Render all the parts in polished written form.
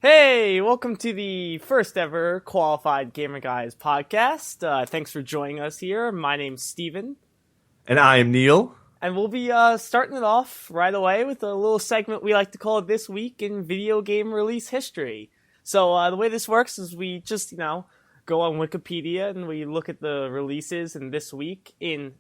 Hey, welcome to the first ever Koalafied Gamer Guys podcast. Thanks for joining us here. My name's Steven. And I am Neil. And we'll be starting it off right away with a little segment we like to call This Week in Video Game Release History. So the way this works is we just, go on Wikipedia and we look at the releases in this week in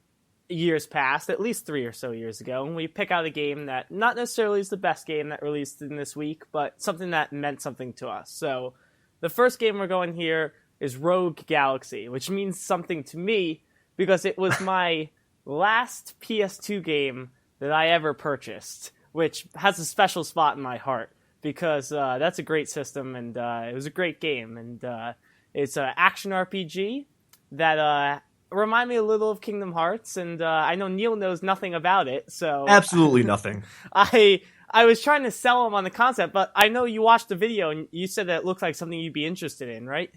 years past, at least 3 or so years ago, and we pick out a game that not necessarily is the best game that released in this week, but something that meant something to us. So the first game we're going here is Rogue Galaxy, which means something to me because it was my last PS2 game that I ever purchased, which has a special spot in my heart because that's a great system and it was a great game. And it's an action RPG that remind me a little of Kingdom Hearts, and I know Neil knows nothing about it, so Absolutely nothing. I was trying to sell him on the concept, but I know you watched the video and you said that it looked like something you'd be interested in, right?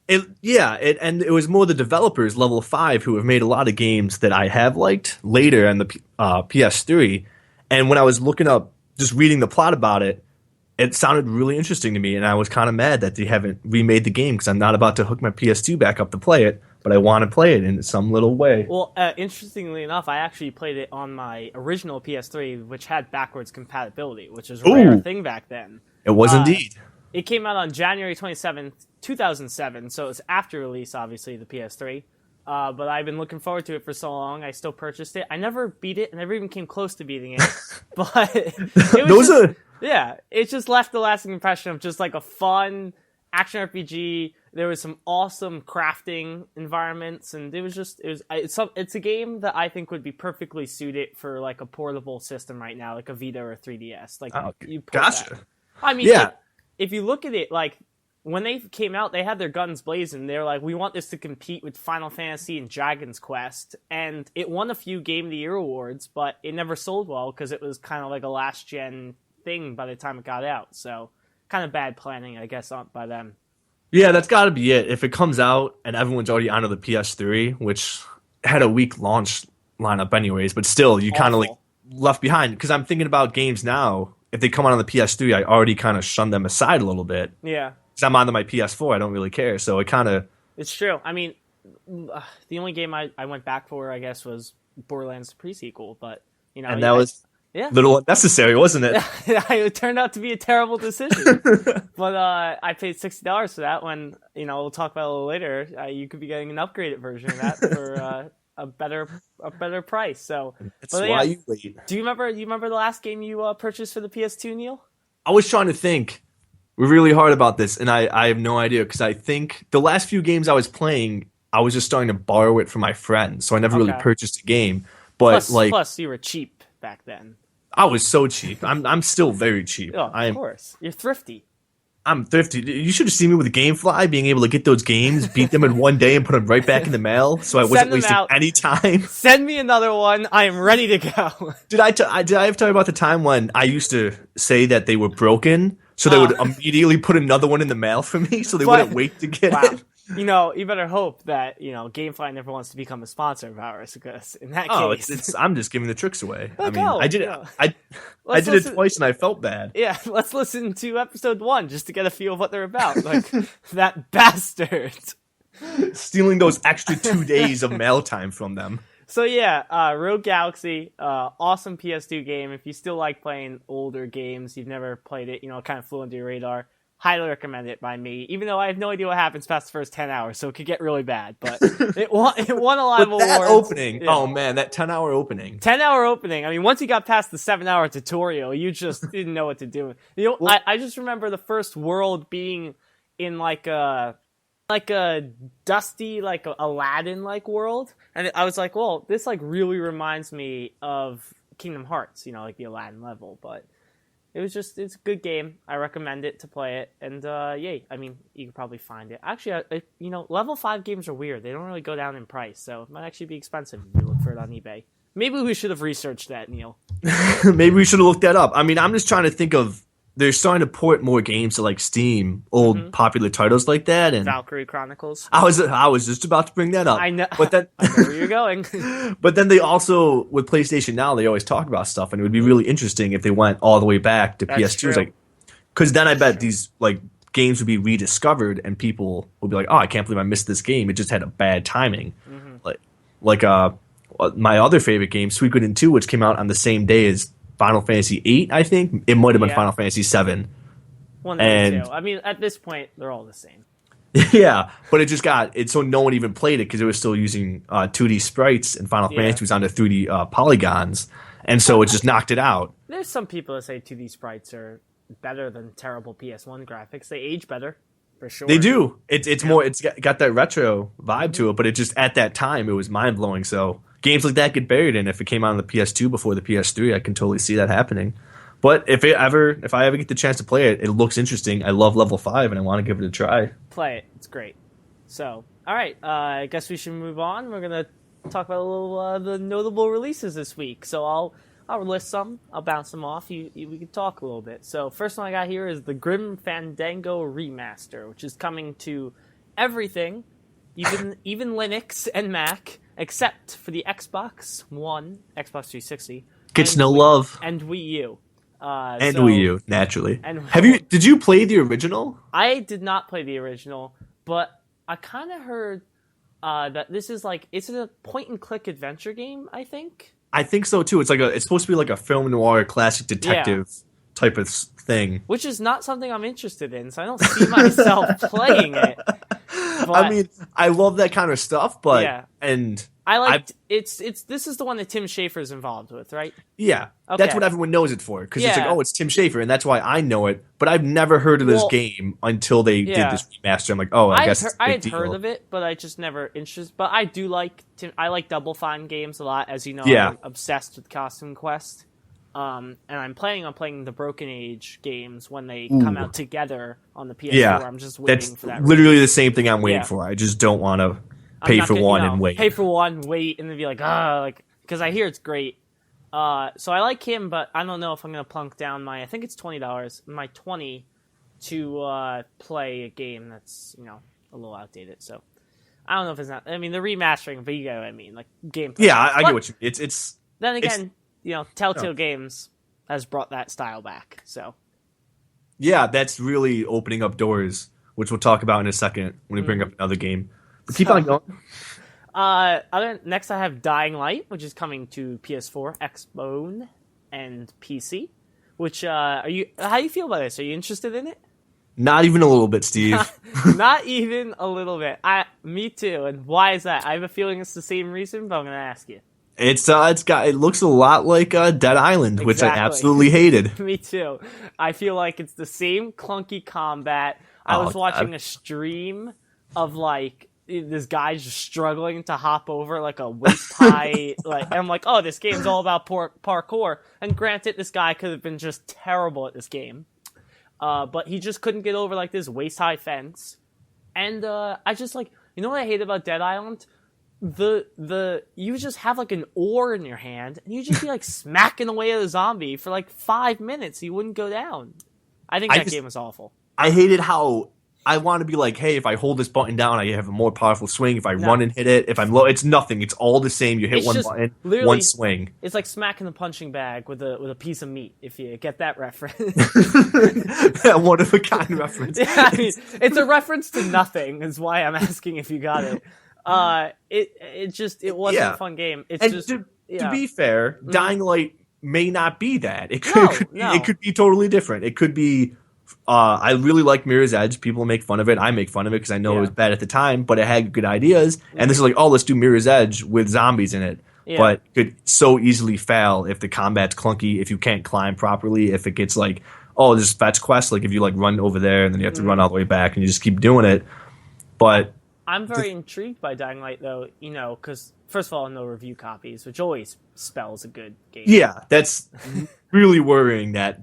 And it was more the developers, Level 5, who have made a lot of games that I have liked later on the PS3. And when I was looking up, just reading the plot about it, it sounded really interesting to me, and I was kind of mad that they haven't remade the game because I'm not about to hook my PS2 back up to play it, but I want to play it in some little way. Well, interestingly enough, I actually played it on my original PS3, which had backwards compatibility, which is a rare thing back then. It was indeed. It came out on January 27th, 2007, so it's after release, obviously, the PS3. But I've been looking forward to it for so long. I still purchased it. I never beat it. I never even came close to beating it. But it was it just left the lasting impression of just like a fun action RPG. There was some awesome crafting environments, and it's a game that I think would be perfectly suited for like a portable system right now, like a Vita or a 3DS. Like Gotcha. That. I mean, if you look at it, like when they came out, they had their guns blazing. They were like, we want this to compete with Final Fantasy and Dragon's Quest, and it won a few Game of the Year awards, but it never sold well because it was kind of like a last gen thing by the time it got out. So kind of bad planning, I guess, by them. Yeah, that's got to be it. If it comes out and everyone's already onto the PS3, which had a weak launch lineup anyways, but still, you kind of like left behind. Because I'm thinking about games now. If they come out on the PS3, I already kind of shun them aside a little bit. Yeah. Because I'm onto my PS4, I don't really care. So it kind of... It's true. I mean, the only game I went back for, I guess, was Borderlands pre-sequel. But, And that was... Yeah. Little unnecessary, wasn't it? It turned out to be a terrible decision. But I paid $60 for that when, we'll talk about it a little later. You could be getting an upgraded version of that for a better price. So that's why you wait. Do you remember the last game you purchased for the PS2, Neil? I was trying to think really hard about this, and I have no idea because I think the last few games I was playing, I was just starting to borrow it from my friends, so I never really purchased a game. But plus you were cheap back then. I was so cheap. I'm still very cheap. Oh, of course. You're thrifty. I'm thrifty. You should have seen me with GameFly, being able to get those games, beat them in one day, and put them right back in the mail, so I wasn't wasting any time. Send me another one. I am ready to go. Did I ever tell you about the time when I used to say that they were broken, so they would immediately put another one in the mail for me, so they wouldn't wait to get it? You better hope that, GameFly never wants to become a sponsor of ours, because in that case... I'm just giving the tricks away. I did it twice and I felt bad. Yeah, let's listen to episode 1 just to get a feel of what they're about. Like, that bastard. Stealing those extra 2 days of mail time from them. So yeah, Rogue Galaxy, awesome PS2 game. If you still like playing older games, you've never played it, kind of flew under your radar. Highly recommend it by me, even though I have no idea what happens past the first 10 hours, so it could get really bad. But it won a lot of awards. That opening, oh man, that 10-hour opening. 10-hour opening. I mean, once you got past the 7-hour tutorial, you just didn't know what to do. I just remember the first world being in like a dusty, like Aladdin-like world, and I was like, well, this like really reminds me of Kingdom Hearts, like the Aladdin level, but. It's a good game. I recommend it to play it. And, I mean, you can probably find it. Actually, level 5 games are weird. They don't really go down in price, so it might actually be expensive if you look for it on eBay. Maybe we should have researched that, Neil. Maybe we should have looked that up. I mean, I'm just trying to think of they're starting to port more games to like Steam, old popular titles like that, and Valkyrie Chronicles. I was just about to bring that up. I know, but then I know where you're going. But then they also with PlayStation Now they always talk about stuff, and it would be really interesting if they went all the way back to PS2. Like, because then I bet these like games would be rediscovered and people would be like, oh, I can't believe I missed this game. It just had a bad timing. Like my other favorite game, Suikoden 2, which came out on the same day as Final Fantasy 8, I think. It might have been Final Fantasy 7. One and two. I mean, at this point, they're all the same. Yeah, but it just got it so no one even played it because it was still using 2D sprites, and Final Fantasy was on the 3D polygons, and so it just knocked it out. There's some people that say 2D sprites are better than terrible PS1 graphics. They age better, for sure. They do. It's more. It's got that retro vibe to it, but it just at that time it was mind blowing. So games like that get buried, and if it came out on the PS2 before the PS3, I can totally see that happening. But if I ever get the chance to play it, it looks interesting. I love Level 5, and I want to give it a try. Play it. It's great. So, all right. I guess we should move on. We're going to talk about a little the notable releases this week. So I'll list some. I'll bounce them off. We can talk a little bit. So first one I got here is the Grim Fandango Remaster, which is coming to everything, even Linux and Mac, except for the Xbox One, Xbox 360. Gets no love. And Wii U. Wii U, naturally. And Did you play the original? I did not play the original, but I kind of heard that this is it's a point-and-click adventure game, I think. I think so, too. It's supposed to be like a film noir classic detective type of thing. Which is not something I'm interested in, so I don't see myself playing it. But, I mean, I love that kind of stuff, but... Yeah. And... This is the one that Tim Schafer's involved with, right? Yeah, okay. That's what everyone knows it for, because it's like, oh, it's Tim Schafer, and that's why I know it. But I've never heard of this game until they did this remaster. I'm like, oh, I guess I had heard of it, but I just never interested. But I do like Double Fine games a lot, as you know. Yeah. I'm obsessed with Costume Quest, and I'm planning on playing the Broken Age games when they come out together on the PS4. Yeah, I'm just waiting for that. Literally the same thing I'm waiting for. I just don't want to pay for one and wait. Pay for one, wait, and then be like, because I hear it's great. So I like him, but I don't know if I'm going to plunk down I think it's $20, my $20 to play a game that's, a little outdated. So I don't know if it's not, I mean, the remastering, but you get what I mean, like gameplay. Yeah, I get what you mean. It's then again, Telltale Games has brought that style back, so. Yeah, that's really opening up doors, which we'll talk about in a second when we bring up another game. But keep on going. Next, I have Dying Light, which is coming to PS4, Xbone, and PC. Which how do you feel about this? Are you interested in it? Not even a little bit, Steve. Not even a little bit. Me too. And why is that? I have a feeling it's the same reason, but I'm going to ask you. It looks a lot like Dead Island, which I absolutely hated. Me too. I feel like it's the same clunky combat. I was watching a stream of this guy's just struggling to hop over a waist high, and I'm like, oh, this game's all about parkour. And granted, this guy could have been just terrible at this game, but he just couldn't get over this waist high fence. And I just what I hate about Dead Island? You just have an oar in your hand, and you just be smacking away at a zombie for 5 minutes. You wouldn't go down. I think that game was awful. I hated how. I want to be hey, if I hold this button down, I have a more powerful swing. If I run and hit it, if I'm low, it's nothing. It's all the same. You hit one button, one swing. It's like smacking the punching bag with a piece of meat, if you get that reference. One of a kind reference. Yeah, I mean, it's a reference to nothing, is why I'm asking if you got it. It wasn't a fun game. To be fair, Dying Light may not be that. It could be totally different. It could be... I really like Mirror's Edge. People make fun of it. I make fun of it because I know it was bad at the time, but it had good ideas. And this is let's do Mirror's Edge with zombies in it. Yeah. But it could so easily fail if the combat's clunky, if you can't climb properly, if it gets this fetch quest, if you run over there and then you have to run all the way back and you just keep doing it. But I'm very intrigued by Dying Light, though, because first of all, no review copies, which always spells a good game. Yeah, that's really worrying that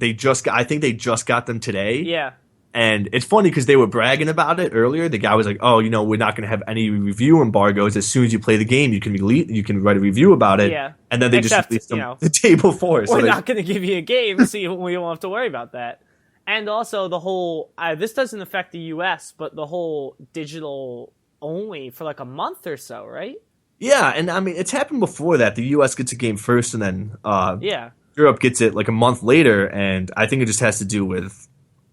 I think they just got them today. Yeah. And it's funny because they were bragging about it earlier. The guy was like, "Oh, we're not going to have any review embargoes. As soon as you play the game, you can write a review about it." Yeah. And then they just released them the day before. We're not going to give you a game, so we won't have to worry about that. And also the whole this doesn't affect the U.S., but the whole digital only for a month or so, right? Yeah, and I mean it's happened before that. The U.S. gets a game first, and then Europe gets it a month later. And I think it just has to do with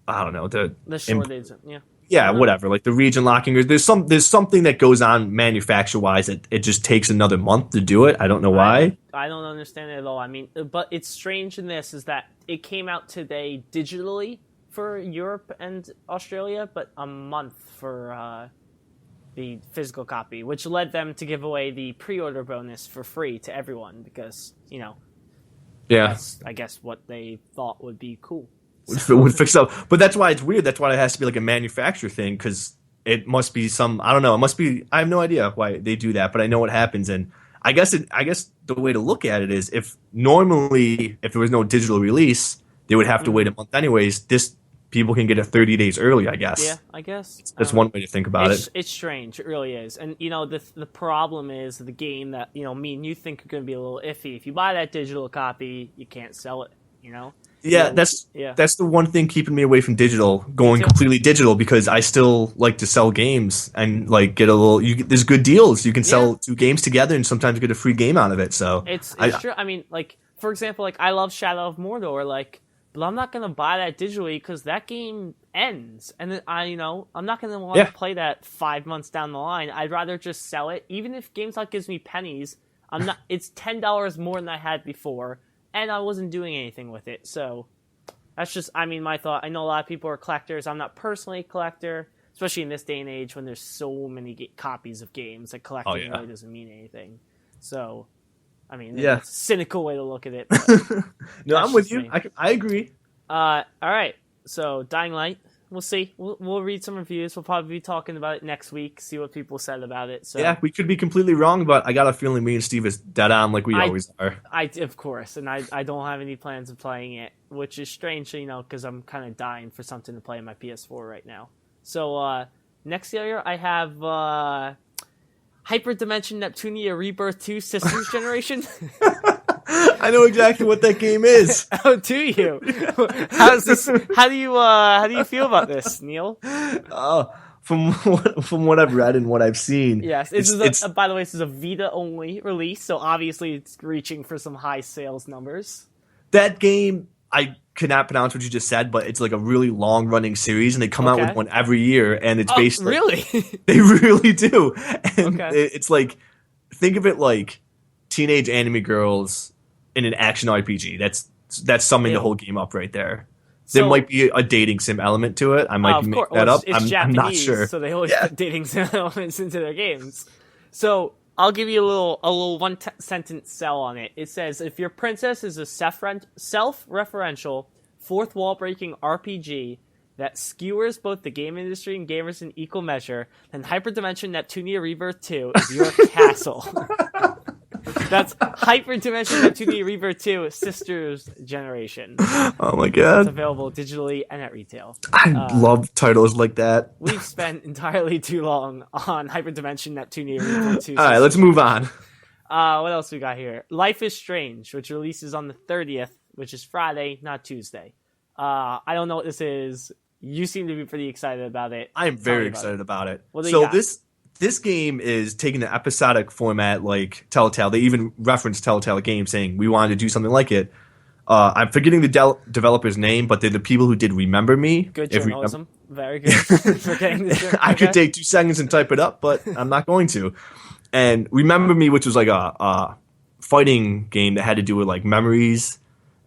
I don't know, The shortage, yeah. I yeah, don't know. whatever, like the region locking. There's something that goes on manufacture wise that it just takes another month to do it. I don't know why. I don't understand it at all. I mean, but it's strange in this is that it came out today digitally for Europe and Australia, but a month for the physical copy, which led them to give away the pre-order bonus for free to everyone because, Yeah, that's, I guess, what they thought would be cool. would fix up. But that's why it's weird. That's why it has to be like a manufacturer thing because it must be some. I don't know. It must be. I have no idea why they do that, but I know what happens. And I guess the way to look at it is if normally if there was no digital release, they would have to wait a month anyways. This people can get it 30 days early. I guess. Yeah, I guess. That's one way to think about it. It's strange. It really is. And, the problem is the game that, me and you think are going to be a little iffy. If you buy that digital copy, you can't sell it, Yeah, that's the one thing keeping me away from digital, going completely digital because I still like to sell games and like get a little. There's good deals. You can sell two games together and sometimes get a free game out of it. So it's true. I mean, like for example, like I love Shadow of Mordor, but I'm not gonna buy that digitally because that game ends, and then I'm not gonna want to play that 5 months down the line. I'd rather just sell it, even if GameStop gives me pennies. I'm not. It's $10 more than I had before. And I wasn't doing anything with it, so that's just, my thought. I know a lot of people are collectors. I'm not personally a collector, especially in this day and age when there's so many copies of games that collecting really doesn't mean anything. So, it's a cynical way to look at it. No, I'm with you. I agree. All right, so Dying Light. We'll see. We'll read some reviews. We'll probably be talking about it next week, see what people said about it. So yeah, we could be completely wrong, but I got a feeling me and Steve is dead on like we always are. Of course, and I don't have any plans of playing it, which is strange, because I'm kind of dying for something to play on my PS4 right now. So next year I have Hyperdimension Neptunia Rebirth 2 Sisters Generation. I know exactly what that game is. Oh, do you? How's this? How do you feel about this, Neil? From what I've read and what I've seen. Yes, by the way, this is a Vita only release, so obviously it's reaching for some high sales numbers. That game, I cannot pronounce what you just said, but it's like a really long running series, and they come out with one every year, and it's based. Really? They really do, and it's like, think of it like teenage anime girls in an action RPG. That's summing the whole game up right there. There might be a dating sim element to it. I might be making that up. I'm not sure. So they always put dating sim elements into their games. So I'll give you a little one sentence sell on it. It says, if your princess is a self-referential, fourth wall breaking RPG that skewers both the game industry and gamers in equal measure, then Hyperdimension Neptunia Rebirth 2 is your castle. That's Hyperdimension Neptunia Rebirth 2 Sisters Generation. Oh my god. It's available digitally and at retail. I love titles like that. We've spent entirely too long on Hyperdimension Neptunia Rebirth 2. Alright, let's move on. What else we got here? Life is Strange, which releases on the 30th, which is Friday, not Tuesday. I don't know what this is. You seem to be pretty excited about it. I am very excited about it. What do you got? This game is taking the episodic format like Telltale. They even reference Telltale Games saying we wanted to do something like it. I'm forgetting the developer's name, but they're the people who did Remember Me. Good journalism. Very good. Forgetting this. I could take 2 seconds and type it up, but I'm not going to. And Remember Me, which was like a fighting game that had to do with like memories,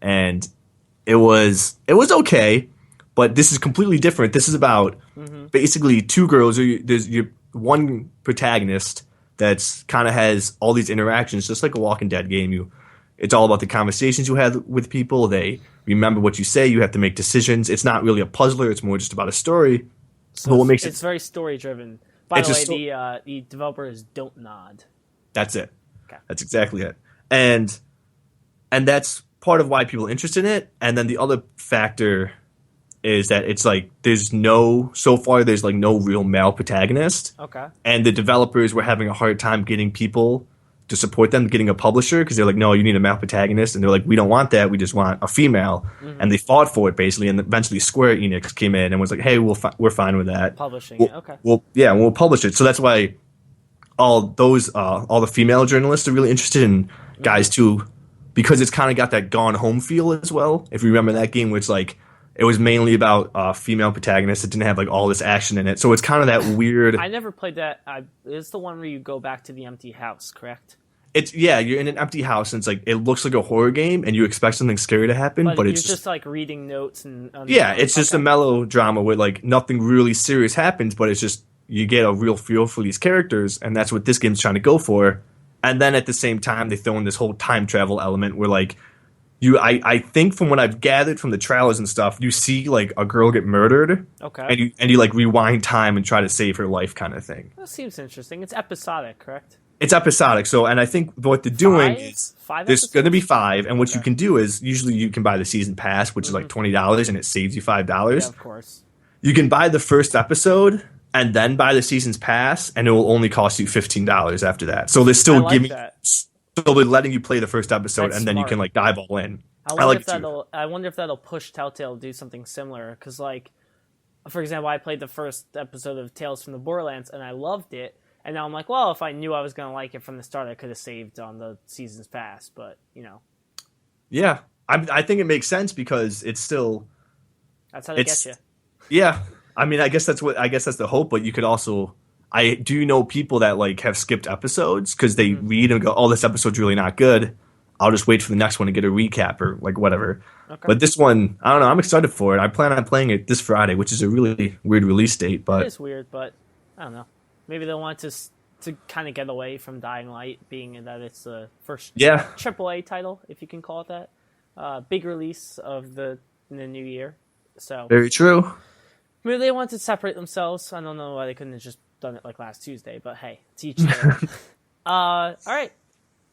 and it was okay, but this is completely different. This is about basically 2 girls. There's one protagonist that's kind of has all these interactions, just like a Walking Dead game. It's all about the conversations you had with people. They remember what you say. You have to make decisions. It's not really a puzzler. It's more just about a story. So but what makes it's very story driven. By the way, the developer is Don't Nod. That's it. Okay. That's exactly it. And that's part of why people are interested in it. And then the other factor is that it's like there's no real male protagonist. Okay. And the developers were having a hard time getting people to support them, getting a publisher, because they're like, no, you need a male protagonist. And they're like, we don't want that. We just want a female. And they fought for it, basically. And eventually Square Enix came in and was like, hey, we're fine with that. Publishing it, okay. We'll publish it. So that's why all the female journalists are really interested in guys too, because it's kind of got that Gone Home feel as well. If you remember that game where it's like, It was mainly about female protagonists. It didn't have like all this action in it, so it's kind of that weird. I never played that. It's the one where you go back to the empty house, correct? It's yeah, you're in an empty house, and it's like it looks like a horror game, and you expect something scary to happen, But but you're it's just like reading notes and yeah, it's just a okay. melodrama where like nothing really serious happens, but it's just you get a real feel for these characters, and that's what this game's trying to go for. And then at the same time, they throw in this whole time travel element where like I think from what I've gathered from the trailers and stuff, you see like a girl get murdered, Okay. and you like rewind time and try to save her life, kind of thing. That seems interesting. It's episodic, correct? It's episodic, so and I think what they're doing is Five there's going to be episodes? 5, and what you Okay. can do is usually you can buy the season pass, which is like $20, and it saves you $5. Yeah, of course. You can buy the first episode and then buy the season's pass, and it will only cost you $15 after that. So they're I still like giving, that. so they're letting you play the first episode, That's and then you smart. can like dive all in. I I wonder like if it too. I wonder if that'll push Telltale to do something similar. Because, like, for example, I played the first episode of Tales from the Borderlands and I loved it. And now I'm like, well, if I knew I was gonna like it from the start, I could have saved on the season's pass. But Yeah, I think it makes sense because it's still that's how they it's get you. yeah. I mean, I guess that's the hope, but you could also. I do know people that like have skipped episodes because they read and go, "Oh, this episode's really not good. I'll just wait for the next one to get a recap or like whatever." Okay. But this one, I don't know. I'm excited for it. I plan on playing it this Friday, which is a really weird release date. It But is weird, but I don't know. Maybe they want to kind of get away from Dying Light, being that it's the first yeah, AAA title, if you can call it that. Big release of in the new year. So very true. maybe they want to separate themselves. I don't know why they couldn't have just done it like last Tuesday, but hey, it's each their. All right.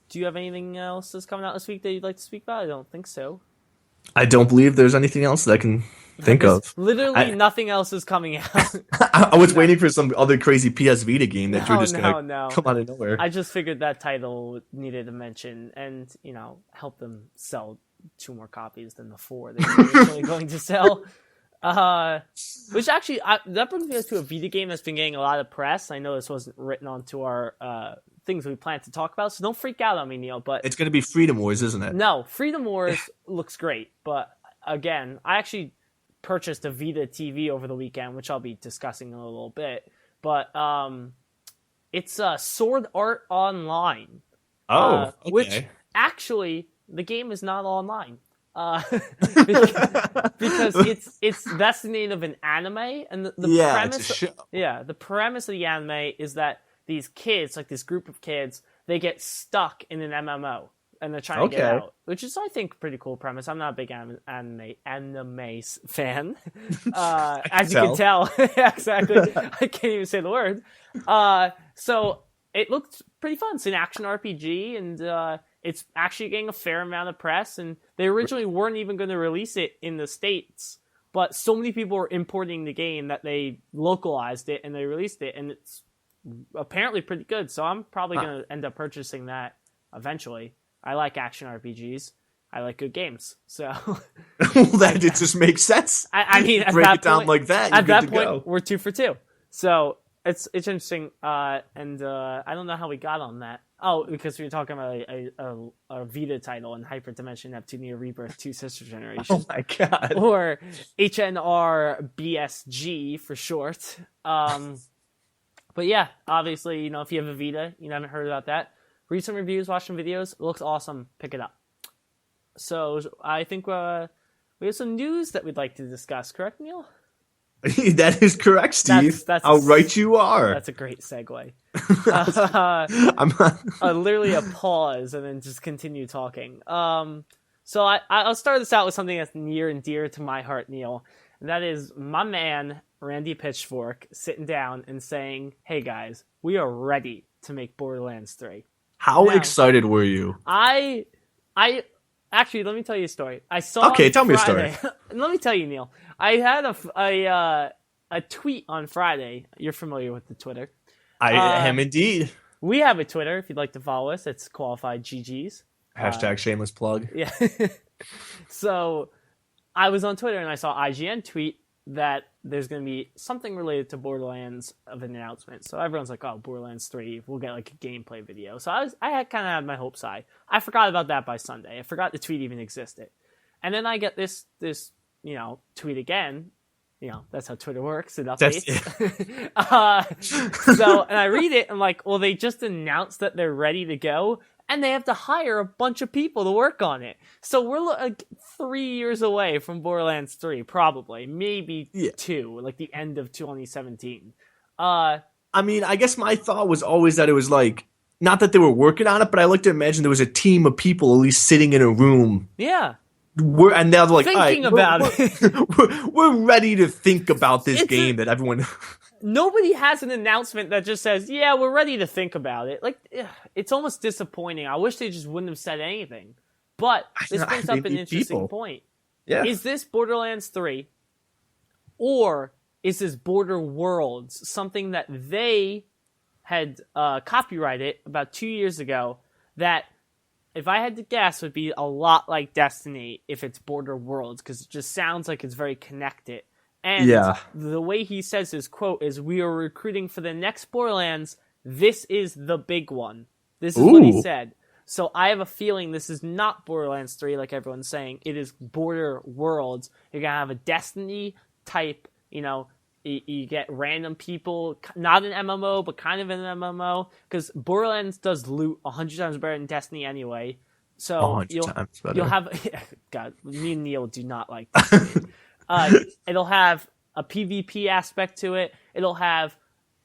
Do you have anything else that's coming out this week that you'd like to speak about? I don't think so. I don't believe there's anything else that I can think of. Literally nothing else is coming out. I was waiting for some other crazy PS Vita game that you're just gonna No. come out of nowhere. I just figured that title needed a mention and, help them sell 2 more copies than the 4 they were originally going to sell. Which actually, that brings me to a Vita game that's been getting a lot of press. I know this wasn't written onto our things we plan to talk about, so don't freak out on me, Neil. But It's going to be Freedom Wars, isn't it? no, Freedom Wars looks great. But again, I actually purchased a Vita TV over the weekend, which I'll be discussing in a little bit. But it's Sword Art Online. Oh, okay. Which actually the game is not online. Because it's that's the name of an anime, and the It's a premise show. the premise of the anime is that these kids, like this group of kids, they get stuck in an MMO and they're trying to get Okay. out, which is I think a pretty cool premise. I'm not a big anime fan, as you can tell. Exactly, I can't even say the word. So it looked pretty fun. It's an action RPG, and it's actually getting a fair amount of press. And they originally weren't even going to release it in the States, but so many people were importing the game that they localized it and they released it, and it's apparently pretty good. So I'm probably going to end up purchasing that eventually. I like action RPGs. I like good games. So Well, that it just makes sense. I mean, at break that it down point, like that. You're at good that to point, go. we're 2 for 2. So it's interesting. And I don't know how we got on that. Oh, because we were talking about a Vita title and Hyperdimension Neptune Near Rebirth 2 Sister Generation. Oh my god. Or HNR BSG for short. But yeah, obviously, if you have a Vita, you haven't heard about that. Read some reviews, watch some videos. It looks awesome. Pick it up. So I think we have some news that we'd like to discuss. Correct, Neil? That is correct, Steve. That's How right you are. That's a great segue. I'm Literally a pause and then just continue talking. So I'll start this out with something that's near and dear to my heart, Neil. And that is my man, Randy Pitchfork, sitting down and saying, hey guys, we are ready to make Borderlands 3. How Now, excited were you? I actually, let me tell you a story. I saw Okay, on tell me a Friday, story. Let me tell you, Neil. I had a tweet on Friday. You're familiar with the Twitter. I am indeed. We have a Twitter. If you'd like to follow us, it's Koalafied GGs. Hashtag shameless plug. Yeah. So I was on Twitter and I saw IGN tweet that there's going to be something related to Borderlands of an announcement. So everyone's like, oh, Borderlands 3, we'll get like a gameplay video. So I had kind of had my hopes high. I forgot about that by Sunday. I forgot the tweet even existed. And then I get this tweet again. That's how Twitter works. It That's updates. And I read it. I'm like, well, they just announced that they're ready to go, and they have to hire a bunch of people to work on it. So we're like 3 years away from Borderlands 3, probably, maybe 2, like the end of 2017. I mean, I guess my thought was always that it was like, not that they were working on it, but I like to imagine there was a team of people at least sitting in a room. Yeah. And they're like, thinking about it. We're ready to think about this game that everyone. Nobody has an announcement that just says, "Yeah, we're ready to think about it." Like, it's almost disappointing. I wish they just wouldn't have said anything. But this brings up an interesting point. Yeah. Is this Borderlands 3, or is this Border Worlds something that they had copyrighted about 2 years ago that, if I had to guess, would be a lot like Destiny if it's Border Worlds, because it just sounds like it's very connected. And the way he says his quote is, "We are recruiting for the next Borderlands. This is the big one." This is what he said. So I have a feeling this is not Borderlands 3 like everyone's saying. It is Border Worlds. You're going to have a Destiny type, you get random people, not an MMO, but kind of an MMO, because Borderlands does loot 100 times better than Destiny anyway. So you'll have... God, me and Neil do not like Destiny. It'll have a PvP aspect to it. It'll have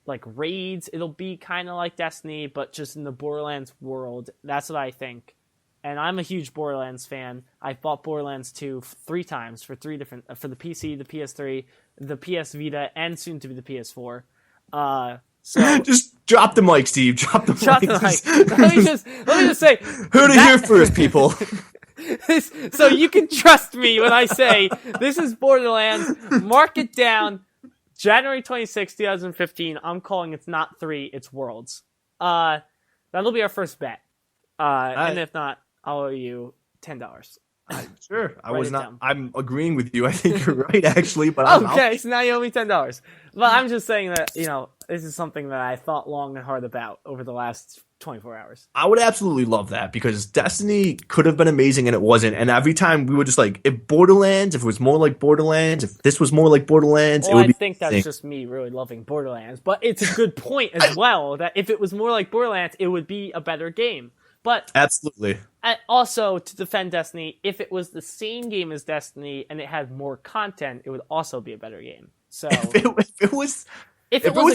like raids. It'll be kind of like Destiny, but just in the Borderlands world. That's what I think. And I'm a huge Borderlands fan. I've bought Borderlands 2 3 times for 3 different, for the PC, the PS3, the PS Vita, and soon to be the PS4. So just drop the mic, Steve. Drop the mic. Let me just say, heard it here first, people. So you can trust me when I say this is Borderlands. Mark it down. January 26, 2015. I'm calling it's not 3, it's Worlds. That'll be our first bet. And if not, I'll owe you $10. Sure. I'm agreeing with you. I think you're right, actually. But so now you owe me $10. But I'm just saying that, this is something that I thought long and hard about over the last 24 hours. I would absolutely love that, because Destiny could have been amazing and it wasn't. And every time we were just like, if it was more like Borderlands, if this was more like Borderlands, it would be. I think that's just me really loving Borderlands. But it's a good point as well, that if it was more like Borderlands, it would be a better game. But absolutely. Also, to defend Destiny, if it was the same game as Destiny and it had more content, it would also be a better game. So if it was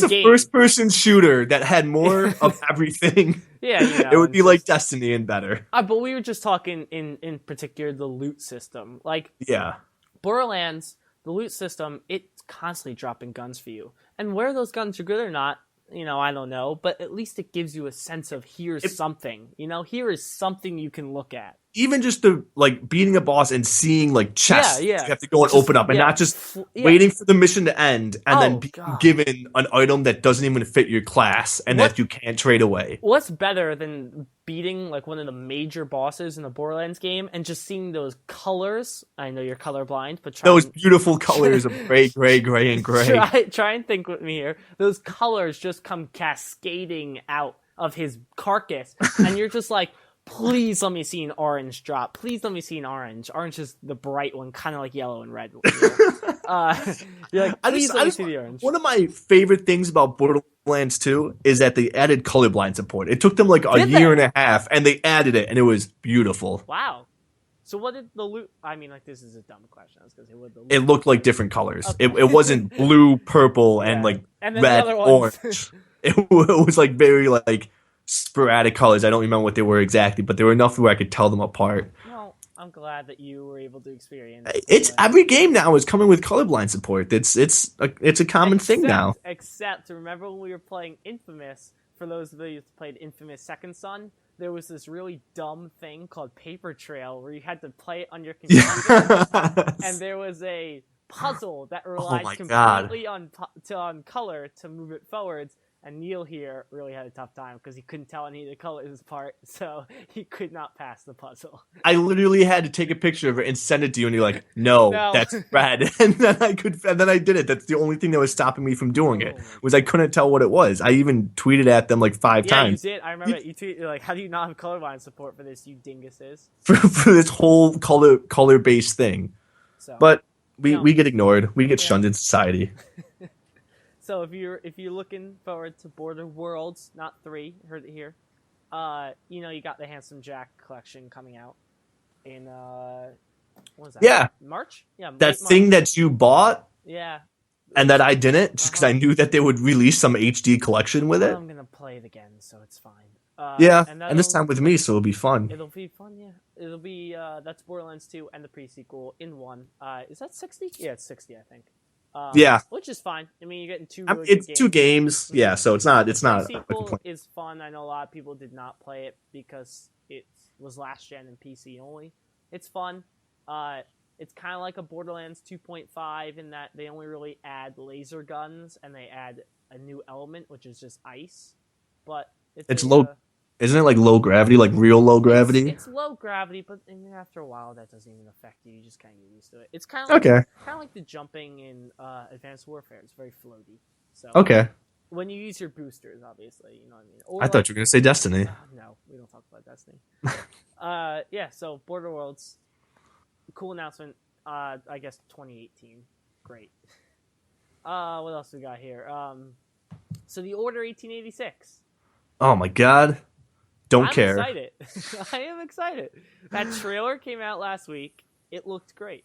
a first-person shooter that had more of everything, it would be like Destiny and better. But we were just talking in particular the loot system. Borderlands, the loot system, it's constantly dropping guns for you. And whether those guns are good or not, I don't know, but at least it gives you a sense of here's something. Here is something you can look at. Even just the beating a boss and seeing chests you have to go and open up, and not just waiting for the mission to end and then being given an item that doesn't even fit your class and that you can't trade away. What's better than beating one of the major bosses in the Borderlands game and just seeing those colors? I know you're colorblind, but those beautiful colors of gray, and gray. Try and think with me here. Those colors just come cascading out of his carcass, and you're just like, please let me see an orange drop. Please let me see an orange. Orange is the bright one, kind of like yellow and red. You're like, please let me see the orange. One of my favorite things about Borderlands 2 is that they added colorblind support. It took them a year and a half, and they added it, and it was beautiful. Wow. So what did the loot... I mean, this is a dumb question. I was going to say, what the loot... It looked like different colors. Okay. It wasn't blue, purple, and red, orange. It was very sporadic colors. I don't remember what they were exactly, but there were enough where I could tell them apart. Well, I'm glad that you were able to experience. Every game now is coming with colorblind support. It's a common thing now. Except remember when we were playing Infamous? For those of you who played Infamous Second Son, there was this really dumb thing called Paper Trail where you had to play it on your computer, and there was a puzzle that relied completely on color to move it forwards. And Neil here really had a tough time because he couldn't tell any of the colors apart, so he could not pass the puzzle. I literally had to take a picture of it and send it to you, and you're like, "No, that's red." And then I did it. That's the only thing that was stopping me from doing it, was I couldn't tell what it was. I even tweeted at them 5 times. Yeah, you did. I remember you tweeted, you're like, "How do you not have colorblind support for this, you dinguses?" For this whole color-based thing. So. But You know, we get ignored. We get yeah. shunned in society. So if you're looking forward to Border Worlds, not 3, heard it here. You got the Handsome Jack collection coming out in what was that? Yeah, March? Yeah, that late thing March. that you bought Yeah. and that Which I didn't, just because I knew that they would release some HD collection with but it. I'm gonna play it again, so it's fine. Yeah, And and this time with me, so it'll be fun. it'll be fun, yeah. It'll be that's Borderlands 2 and the pre-sequel in one. Is that 60? Yeah, it's 60, I think. Yeah, Which is fine. I mean, you're getting two really it's good two games. games. Yeah, so The it's not a pre-sequel complaint. is fun. I know a lot of people did not play it because it was last gen and PC only. It's fun. It's kind of like a Borderlands 2.5 in that they only really add laser guns and they add a new element, which is just ice. But It's low, isn't it like low gravity, like real low gravity? it's low gravity, but after a while that doesn't even affect you. You just kind of get used to it. It's Okay, kind of like the jumping in Advanced Warfare. It's very floaty. So okay. when you use your boosters, obviously, you know what I mean. Or I thought you were gonna say Destiny. no, we don't talk about Destiny. Yeah. So Border Worlds, cool announcement. I guess 2018, great. What else we got here? So the Order 1886. Oh my god, don't I'm care. excited. I am excited. That trailer came out last week. It looked great.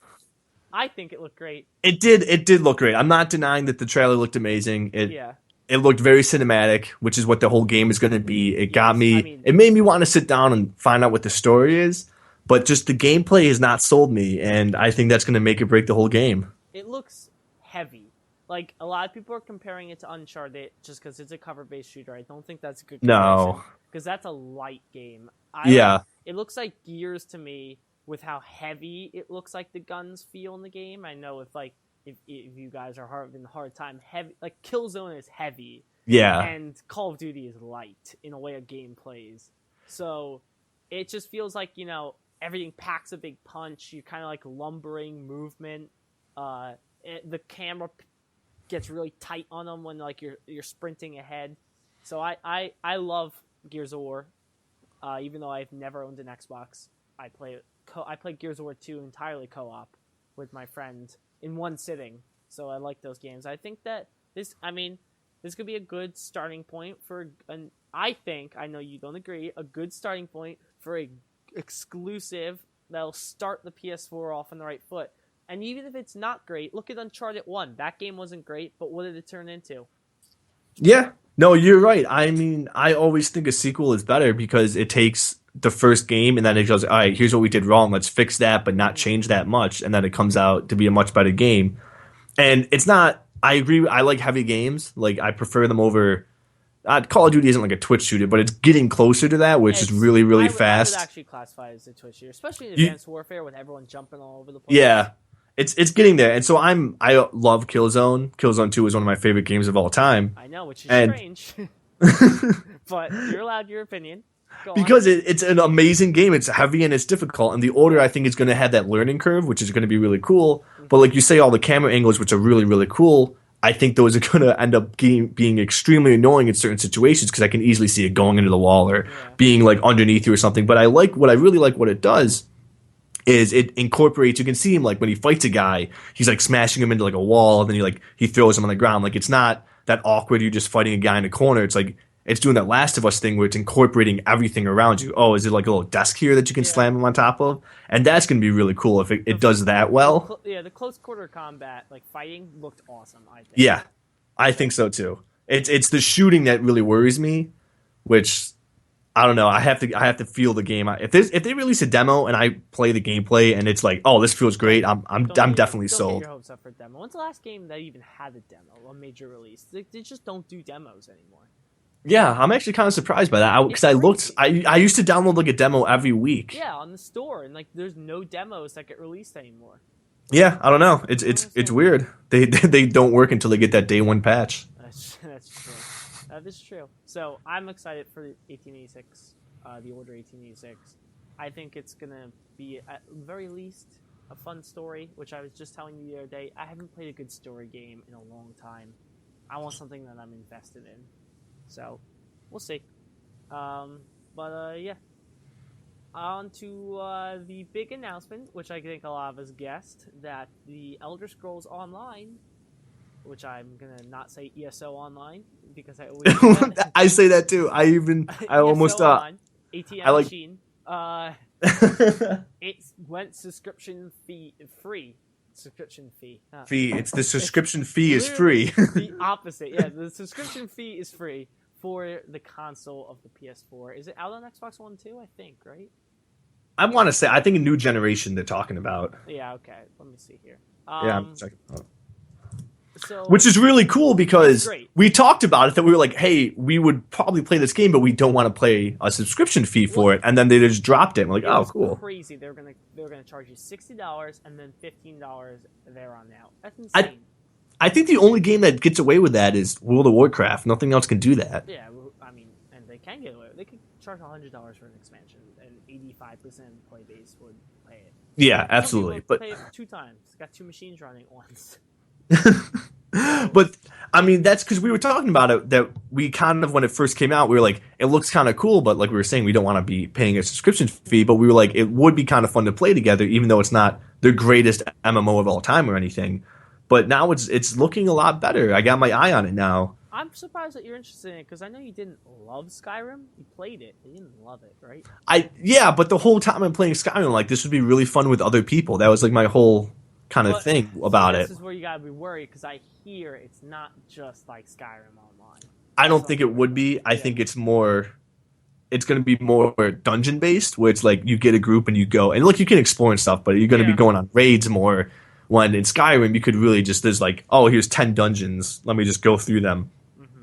I think it looked great. It did look great. I'm not denying that the trailer looked amazing. Yeah. It looked very cinematic, which is what the whole game is going to be. It got Yes, me. I mean- It made me want to sit down and find out what the story is. But just the gameplay has not sold me, and I think that's going to make or break the whole game. It looks heavy. Like, a lot of people are comparing it to Uncharted just because it's a cover-based shooter. I don't think that's a good comparison. No. Because that's a light game. Yeah. It looks like Gears to me with how heavy it looks like the guns feel in the game. I know if you guys are having a hard time, heavy, like Killzone is heavy. Yeah. And Call of Duty is light in a way a game plays. So it just feels like, everything packs a big punch. You're kind of like lumbering movement. The camera gets really tight on them when like you're sprinting ahead. So I love Gears of War. Even though I've never owned an Xbox, I play Gears of War 2 entirely co-op with my friend in one sitting. So I like those games. I think that this could be a good starting point for I know you don't agree, a good starting point for a exclusive that'll start the PS4 off on the right foot. And even if it's not great, look at Uncharted 1. That game wasn't great, but what did it turn into? Yeah. No, you're right. I mean, I always think a sequel is better because it takes the first game and then it goes, all right, here's what we did wrong. Let's fix that, but not change that much. And then it comes out to be a much better game. And it's not, I agree. I like heavy games. Like, I prefer them over. Call of Duty isn't like a Twitch shooter, but it's getting closer to that, which is really, really fast. I would actually classify it as a Twitch shooter, especially in Advanced Warfare with everyone jumping all over the place. Yeah. It's getting there. And so I love Killzone. Killzone 2 is one of my favorite games of all time. I know, which is strange. But you're allowed your opinion. Because it's an amazing game. It's heavy and it's difficult. And the Order, I think, is going to have that learning curve, which is going to be really cool. But like you say, all the camera angles, which are really, really cool, I think those are going to end up being extremely annoying in certain situations because I can easily see it going into the wall or being like underneath you or something. But I really like what it does is it incorporates, you can see him like when he fights a guy, he's like smashing him into like a wall and then he throws him on the ground. Like it's not that awkward, you're just fighting a guy in a corner. It's like, it's doing that Last of Us thing where it's incorporating everything around you. Oh, is it like a little desk here that you can slam him on top of? And that's going to be really cool if it does that well. The close quarter combat, like fighting, looked awesome, I think. Yeah, I think so too. It's the shooting that really worries me, which I don't know. I have to feel the game. If they release a demo and I play the gameplay and it's like, oh, this feels great, I'm definitely sold. Don't get your hopes up for a demo. When's the last game that even had a demo, a major release? They just don't do demos anymore. Yeah, I'm actually kind of surprised by that because I used to download like a demo every week. Yeah, on the store, and like there's no demos that get released anymore. Yeah, I don't know. It's weird. They don't work until they get that day one patch. That's true. That is true. So I'm excited for 1886, the Order 1886. I think it's gonna be at the very least a fun story, which I was just telling you the other day. I haven't played a good story game in a long time. I want something that I'm invested in. So, we'll see. Yeah. On to the big announcement, which I think a lot of us guessed, that the Elder Scrolls Online, which I'm gonna not say ESO Online because I always do that. I say that too. I almost ESO Online, I ATM like machine. It went subscription fee free. Subscription fee. fee. It's the subscription fee is Literally free. the opposite. Yeah, the subscription fee is free for the console of the PS4. Is it out on Xbox One too? I think, right? I want to say I think a new generation they're talking about. Yeah. Okay. Let me see here. Yeah, I'm checking. So, Which is really cool because great. we talked about it that we were like, hey, we would probably play this game, but we don't want to pay a subscription fee for it. And then they just dropped it. And we're like, it oh, was cool. crazy. They were gonna charge you $60 and then $15 there on out. That's insane. I think the only game that gets away with that is World of Warcraft. Nothing else can do that. Yeah, I mean, and they can get away. They could charge $100 for an expansion, and 85% of the play base would pay it. Yeah, absolutely. But pay it 2 times. Got 2 machines running at once. but I mean, that's because we were talking about it. That we kind of when it first came out, we were like, it looks kind of cool, but like we were saying, we don't want to be paying a subscription fee. But we were like, it would be kind of fun to play together, even though it's not the greatest MMO of all time or anything. But now it's looking a lot better. I got my eye on it now. I'm surprised that you're interested in it because I know you didn't love Skyrim. You played it, but you didn't love it, right? Yeah, but the whole time I'm playing Skyrim, like this would be really fun with other people. That was like my whole kind of thing about it. This is where you gotta be worried because I hear it's not just like Skyrim Online. I don't think it would be. I think it's more. It's going to be more dungeon based, where it's like you get a group and you go and look, you can explore and stuff, but you're going to be going on raids more. When in Skyrim, you could really just there's like, oh, here's 10 dungeons. Let me just go through them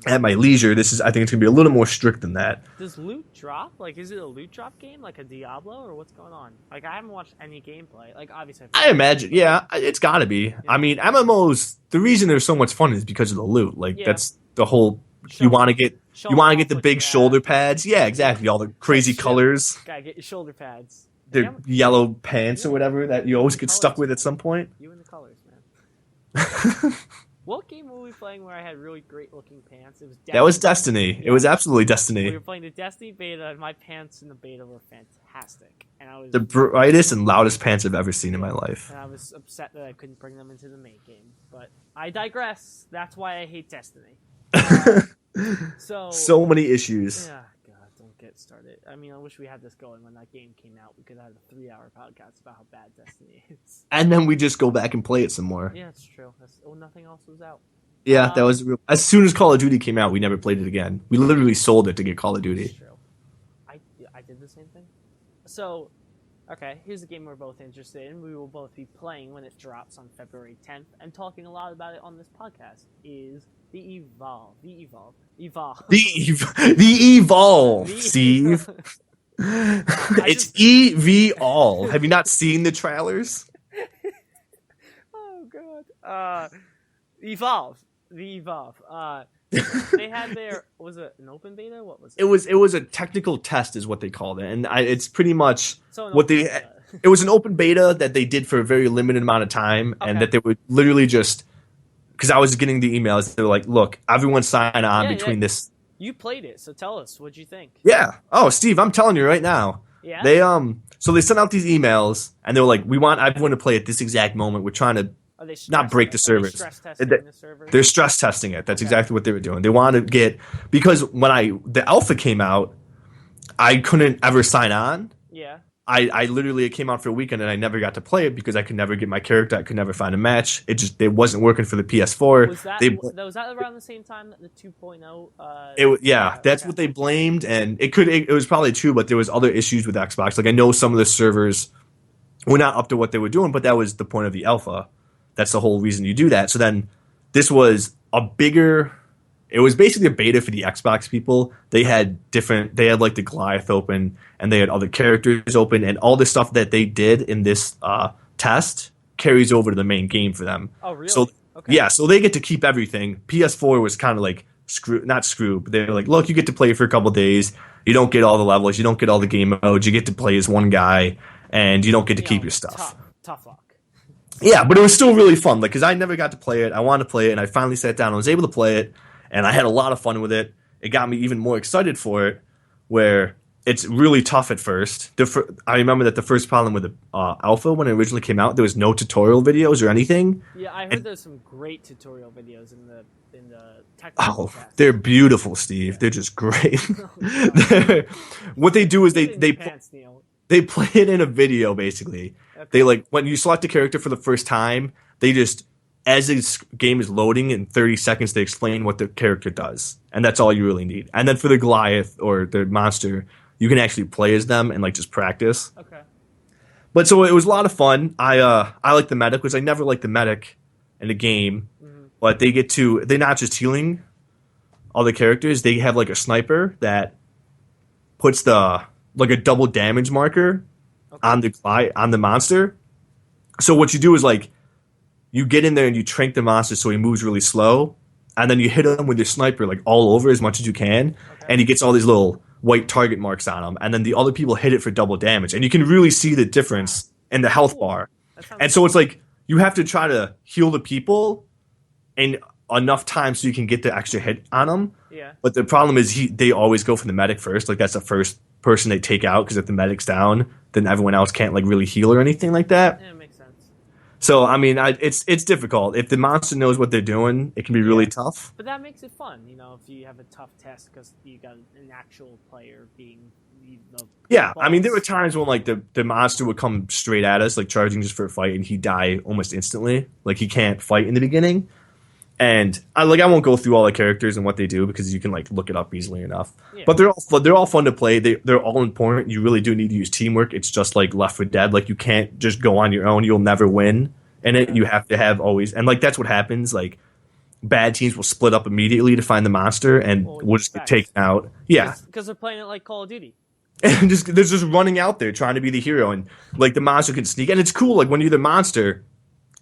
at my leisure. I think it's going to be a little more strict than that. Does loot drop? Like, is it a loot drop game, like a Diablo, or what's going on? Like, I haven't watched any gameplay. Like, obviously, I imagine, yeah, it's got to be. Yeah. I mean, MMOs. The reason they're so much fun is because of the loot. Like, that's the whole. You want to get the big shoulder pads. Yeah, exactly. All the crazy colors. Gotta get your shoulder pads. The yellow pants or whatever that you always get stuck with at some point. You and the colors, man. What game were we playing where I had really great looking pants? It was Destiny. That was Destiny. Yeah. It was absolutely Destiny. We were playing the Destiny beta, and my pants in the beta were fantastic. And I was the brightest and loudest pants I've ever seen in my life. And I was upset that I couldn't bring them into the main game. But I digress. That's why I hate Destiny. So many issues. Yeah, God, don't get started. I mean, I wish we had this going when that game came out. We could have a 3-hour podcast about how bad Destiny is. And then we just go back and play it some more. Yeah, it's true. Nothing else was out. Yeah, that was real. As soon as Call of Duty came out, we never played it again. We literally sold it to get Call of Duty. That's true. I did the same thing. So, okay, here's a game we're both interested in. We will both be playing when it drops on February 10th and talking a lot about it on this podcast is the Evolve, Steve. It's EV-all. Have you not seen the trailers? Oh God. Evolve. They had their was it an open beta? What was it? It was a technical test, is what they called it, and it's pretty much what they. It was an open beta that they did for a very limited amount of time, and that they would literally just. Because I was getting the emails, they were like, "Look, everyone sign on between this." You played it, so tell us what'd you think. Yeah. Oh, Steve, I'm telling you right now. Yeah. They so they sent out these emails, and they were like, "We want everyone to play at this exact moment. We're trying to not break the servers." They're stress testing it. That's exactly what they were doing. They wanted to get because when the alpha came out, I couldn't ever sign on. Yeah. I literally it came out for a weekend and I never got to play it because I could never get my character. I could never find a match. It wasn't working for the PS4. Was that around the same time that the 2.0? That's what they blamed, and it was probably true, but there was other issues with Xbox. Like I know some of the servers were not up to what they were doing, but that was the point of the alpha. That's the whole reason you do that. So then this was it was basically a beta for the Xbox people. They had like the Goliath open, and they had other characters open, and all the stuff that they did in this test carries over to the main game for them. Oh, really? So, yeah, so they get to keep everything. PS4 was kind of like not screwed, but they were like, look, you get to play for a couple days. You don't get all the levels. You don't get all the game modes. You get to play as one guy, and you don't get to keep your stuff. Tough luck. Yeah, but it was still really fun, like because I never got to play it. I wanted to play it, and I finally sat down and was able to play it. And I had a lot of fun with it. It got me even more excited for it, where it's really tough at first. I remember that the first problem with the alpha when it originally came out, there was no tutorial videos or anything. Yeah, I heard And there's some great tutorial videos in the technical oh, test. they're beautiful, Steve. Yeah. They're just great. Oh God. What they do is Keep it in your pants, Neil. they play it in a video basically. They Okay. like when you select a character for the first time, they just as this game is loading in 30 seconds, they explain what the character does, and that's all you really need. And then for the Goliath or the monster, you can actually play as them and like just practice. Okay. But so it was a lot of fun. I like the medic, which I never liked the medic in the game. Hmm. But they're not just healing all the characters. They have like a sniper that puts the like a double damage marker Okay. on the monster. So what you do is like you get in there and you trank the monster so he moves really slow, and then you hit him with your sniper like all over as much as you can, Okay. and he gets all these little white target marks on him, and then the other people hit it for double damage, and you can really see the difference in the health Cool. bar. That sounds And so it's like you have to try to heal the people in enough time so you can get the extra hit on them. yeah. But the problem is they always go for the medic first. Like that's the first person they take out because if the medic's down, then everyone else can't like really heal or anything like that. Yeah, it makes sense. So I mean, it's difficult. If the monster knows what they're doing, it can be really Yeah. tough. But that makes it fun, you know, if you have a tough test because you got an actual player being the Yeah, I mean, there were boss. times when like the monster would come straight at us, like charging just for a fight, and he'd die almost instantly. Like he can't fight in the beginning. And I won't go through all the characters and what they do because you can like look it up easily enough. Yeah. But they're all fun to play. They're all important. You really do need to use teamwork. It's just like Left 4 Dead. Like you can't just go on your own. You'll never win in it. You have to have always and like that's what happens. Like bad teams will split up immediately to find the monster and Well, we'll just get facts. taken out. Yeah. Because they're playing it like Call of Duty. And they're just running out there trying to be the hero and like the monster can sneak and it's cool. Like when you're the monster,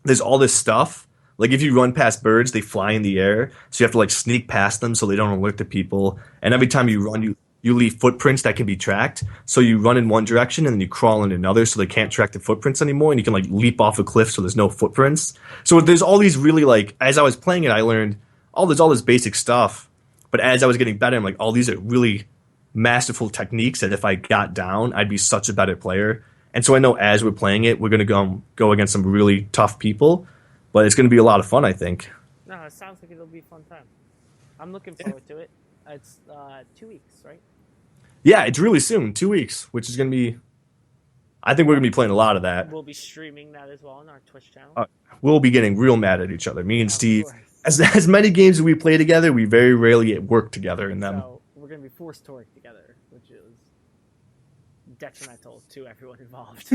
there's all this stuff. Like if you run past birds, they fly in the air, so you have to like sneak past them so they don't alert the people. And every time you run, you leave footprints that can be tracked. So you run in one direction and then you crawl in another, so they can't track the footprints anymore. And you can like leap off a cliff, so there's no footprints. So there's all these really like as I was playing it, I learned there's all this basic stuff. But as I was getting better, I'm like, all these are really masterful techniques that if I got down, I'd be such a better player. And so I know as we're playing it, we're gonna go against some really tough people. But it's going to be a lot of fun, I think. No, it sounds like it'll be a fun time. I'm looking forward to it. It's 2 weeks, right? Yeah, it's really soon, 2 weeks, which is going to be. I think we're going to be playing a lot of that. We'll be streaming that as well on our Twitch channel. We'll be getting real mad at each other. Me and Of Steve, course. as many games as we play together, we very rarely work together in them. So we're going to be forced to work together, which is detrimental to everyone involved.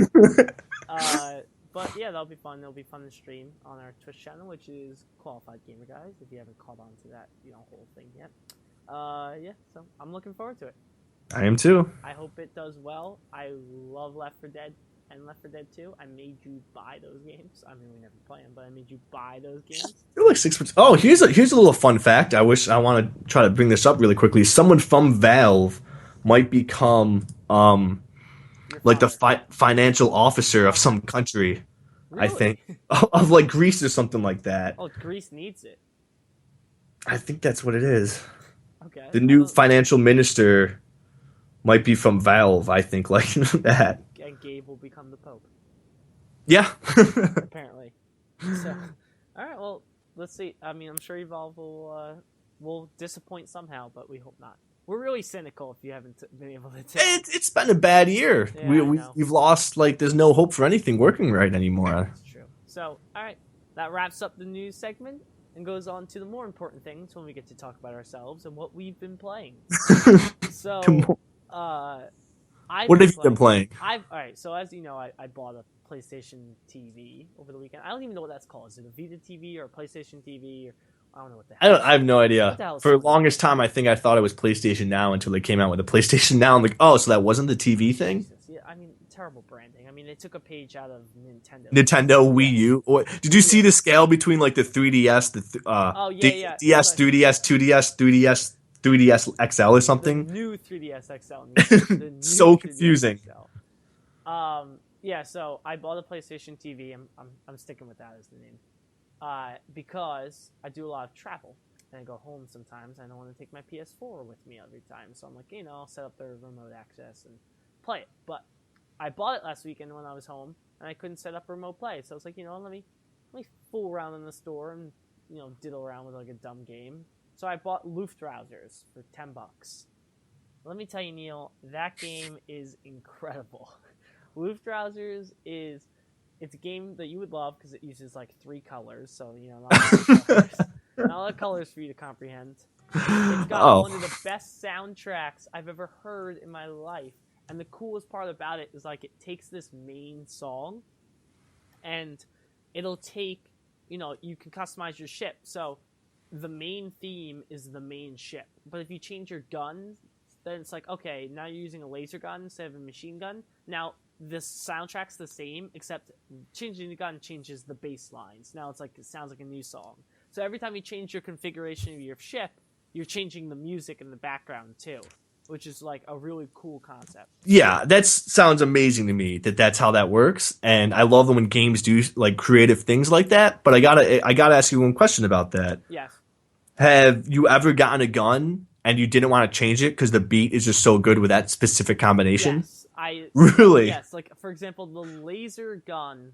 But yeah, that'll be fun. It'll be fun to stream on our Twitch channel, which is Koalafied Gamer Guys. If you haven't caught on to that, whole thing yet. Yeah. So I'm looking forward to it. I am too. I hope it does well. I love Left 4 Dead and Left 4 Dead 2. I made you buy those games. I mean, we never play them, but I made you buy those games. They're like 6%. Oh, here's a little fun fact. I want to try to bring this up really quickly. Someone from Valve might become like the financial officer of some country. Really? I think of like Greece or something like that. Oh, Greece needs it. I think that's what it is. Okay. The new financial minister might be from Valve. I think like that. And Gabe will become the Pope. Yeah. Apparently. So, all right. Well, let's see. I mean, I'm sure Evolve will disappoint somehow, but we hope not. We're really cynical if you haven't been able to tell. It's been a bad year. Yeah, We've lost like there's no hope for anything working right anymore. That's true. So, all right, that wraps up the news segment and goes on to the more important things when we get to talk about ourselves and what we've been playing. So, What have you been playing? All right. So as you know, I bought a PlayStation TV over the weekend. I don't even know what that's called. Is it a Vita TV or a PlayStation TV? Or I don't know what the hell. I have no idea. For the longest time, I think I thought it was PlayStation Now until they came out with the PlayStation Now. I'm like, oh, so that wasn't the TV thing? Jesus. Yeah, I mean, terrible branding. I mean, they took a page out of Nintendo. Nintendo Wii U. Did you see the scale between like the 3DS, DS, 3DS, 2DS, 3DS, 3DS XL or something? The new 3DS XL. The new So 3DS confusing. XL. Yeah. So I bought a PlayStation TV. I'm sticking with that as the name. Because I do a lot of travel. and I go home sometimes. I don't want to take my PS4 with me every time, so I'm like, I'll set up the remote access and play it. But I bought it last weekend when I was home, and I couldn't set up remote play, so I was like, let me fool around in the store and diddle around with like a dumb game. So I bought Luftrausers for $10. Let me tell you, Neil, that game is incredible. Luftrausers it's a game that you would love because it uses like 3 colors, so not a lot of colors for you to comprehend. It's got one of the best soundtracks I've ever heard in my life, and the coolest part about it is like it takes this main song, and it'll take you can customize your ship. So the main theme is the main ship, but if you change your gun, then it's like, okay, now you're using a laser gun instead of a machine gun. Now the soundtrack's the same, except changing the gun changes the bass lines. Now it sounds like a new song. So every time you change your configuration of your ship, you're changing the music in the background too, which is like a really cool concept. Yeah, that sounds amazing to me. That's how that works, and I love when games do like creative things like that. But I gotta ask you one question about that. Yes. Have you ever gotten a gun and you didn't want to change it because the beat is just so good with that specific combination? Yes, really? Yes, like for example, the laser gun.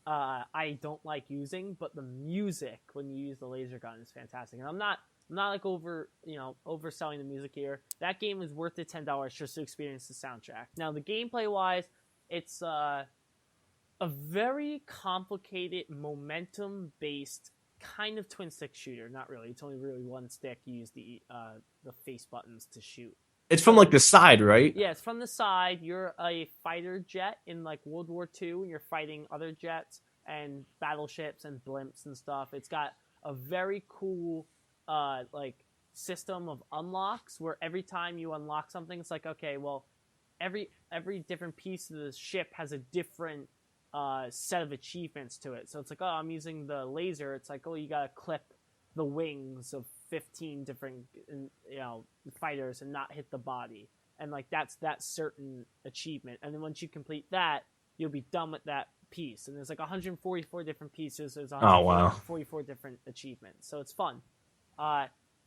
I don't like using, but the music when you use the laser gun is fantastic. And I'm not like overselling the music here. That game is worth the $10 just to experience the soundtrack. Now the gameplay wise, it's a very complicated momentum based kind of twin stick shooter. Not really. It's only really one stick. You use the face buttons to shoot. It's from like the side, right? Yeah, it's from the side. You're a fighter jet in like World War II, and you're fighting other jets and battleships and blimps and stuff. It's got a very cool like system of unlocks where every time you unlock something, it's like, okay, well, every different piece of the ship has a different set of achievements to it. So it's like, oh, I'm using the laser. It's like, oh, you gotta clip the wings of 15 different fighters and not hit the body, and like that's that certain achievement. And then once you complete that, you'll be done with that piece. And there's like 144 different pieces. There's 144 different achievements. So it's fun.